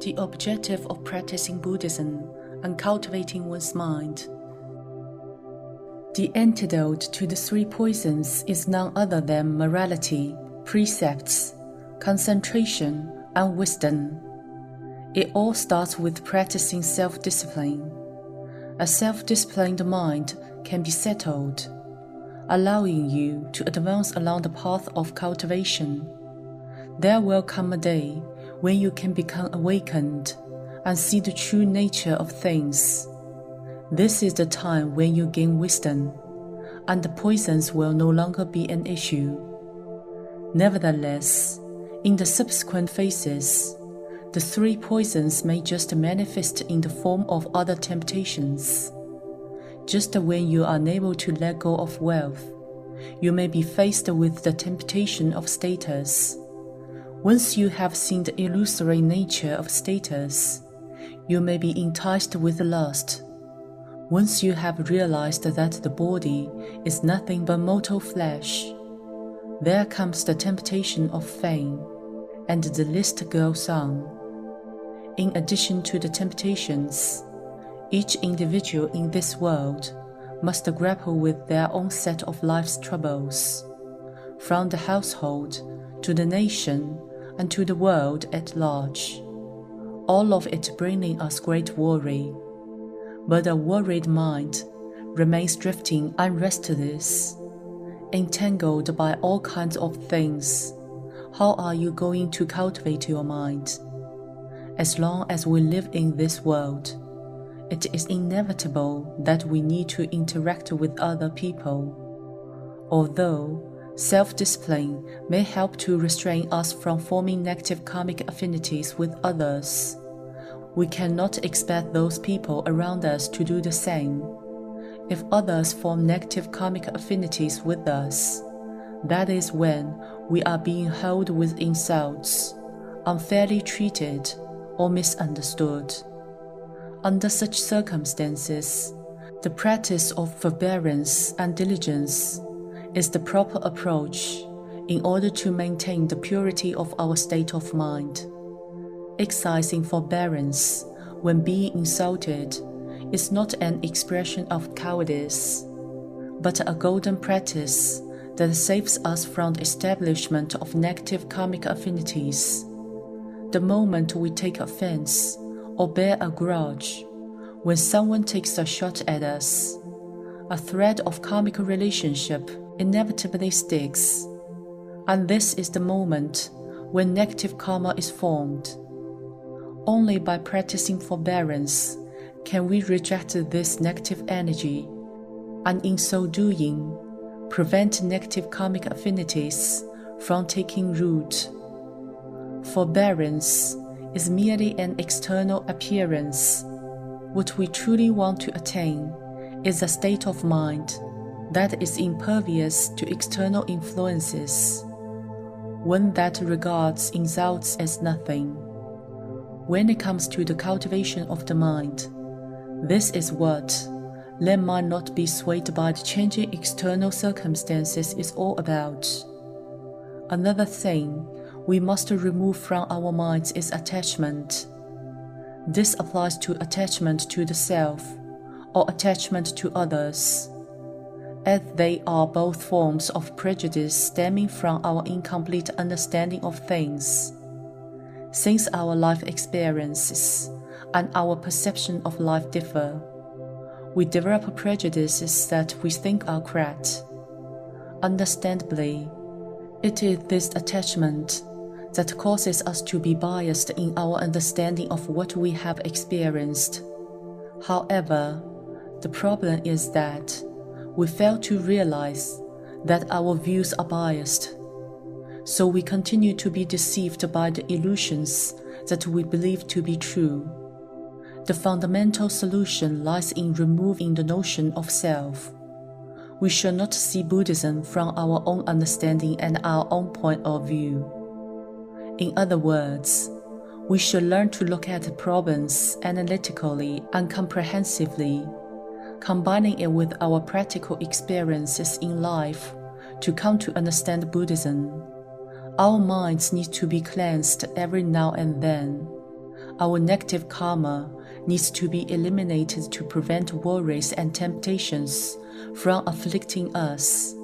the objective of practicing Buddhism and cultivating one's mind. The antidote to the three poisons is none other than morality, precepts, concentration, and wisdom. It all starts with practicing self-discipline. A self-disciplined mind can be settled, allowing you to advance along the path of cultivation. There will come a day when you can become awakened and see the true nature of things. This is the time when you gain wisdom, and the poisons will no longer be an issue. Nevertheless, in the subsequent phases, the three poisons may just manifest in the form of other temptations. Just when you are unable to let go of wealth, you may be faced with the temptation of status. Once you have seen the illusory nature of status, you may be enticed with lust. Once you have realized that the body is nothing but mortal flesh, there comes the temptation of fame, and the list goes on. In addition to the temptations, each individual in this world must grapple with their own set of life's troubles, from the household to the nation and to the world at large, all of it bringing us great worry. But a worried mind remains drifting and restless, entangled by all kinds of things. How are you going to cultivate your mind? As long as we live in this world, it is inevitable that we need to interact with other people. Although self-discipline may help to restrain us from forming negative karmic affinities with others, we cannot expect those people around us to do the same. If others form negative karmic affinities with us, that is when we are being held with insults, unfairly treated, or misunderstood. Under such circumstances, the practice of forbearance and diligence is the proper approach in order to maintain the purity of our state of mind. Exercising forbearance when being insulted is not an expression of cowardice, but a golden practice that saves us from the establishment of negative karmic affinities. The moment we take offense or bear a grudge, when someone takes a shot at us, a thread of karmic relationship inevitably sticks, and this is the moment when negative karma is formed. Only by practicing forbearance can we reject this negative energy, and in so doing, prevent negative karmic affinities from taking root. Forbearance is merely an external appearance. What we truly want to attain is a state of mind that is impervious to external influences, one that regards insults as nothing. When it comes to the cultivation of the mind, this is what let mind not be swayed by the changing external circumstances is all about. Another thing we must remove from our minds is attachment. This applies to attachment to the self or attachment to others, as they are both forms of prejudice stemming from our incomplete understanding of things. Since our life experiences and our perception of life differ, we develop prejudices that we think are correct. Understandably, it is this attachment that causes us to be biased in our understanding of what we have experienced. However, the problem is that we fail to realize that our views are biased, so we continue to be deceived by the illusions that we believe to be true. The fundamental solution lies in removing the notion of self. We should not see Buddhism from our own understanding and our own point of view. In other words, we should learn to look at problems analytically and comprehensively, combining it with our practical experiences in life to come to understand Buddhism. Our minds need to be cleansed every now and then. Our negative karma needs to be eliminated to prevent worries and temptations from afflicting us.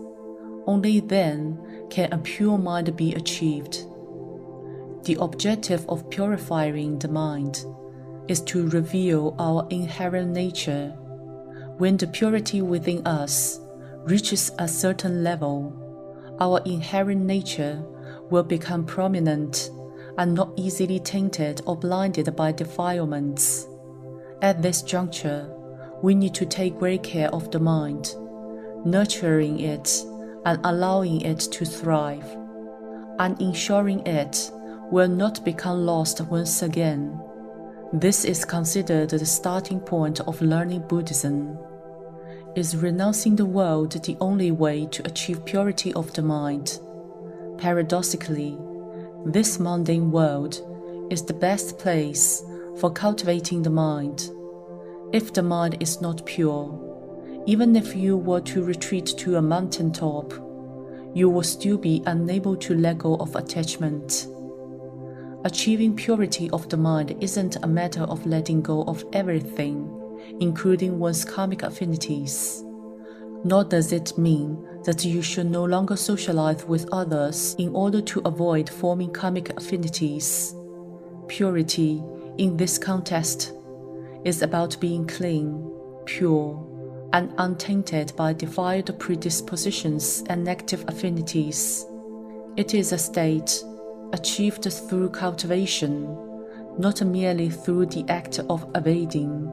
Only then can a pure mind be achieved. The objective of purifying the mind is to reveal our inherent nature. When the purity within us reaches a certain level, our inherent nature will become prominent and not easily tainted or blinded by defilements. At this juncture, we need to take great care of the mind, nurturing it and allowing it to thrive, and ensuring it will not become lost once again. This is considered the starting point of learning Buddhism. Is renouncing the world the only way to achieve purity of the mind? Paradoxically, this mundane world is the best place for cultivating the mind. If the mind is not pure, even if you were to retreat to a mountain top, you will still be unable to let go of attachment. Achieving purity of the mind isn't a matter of letting go of everything, including one's karmic affinities. Nor does it mean that you should no longer socialize with others in order to avoid forming karmic affinities. Purity, in this context, is about being clean, pure, and untainted by defiled predispositions and negative affinities. It is a state achieved through cultivation, not merely through the act of evading.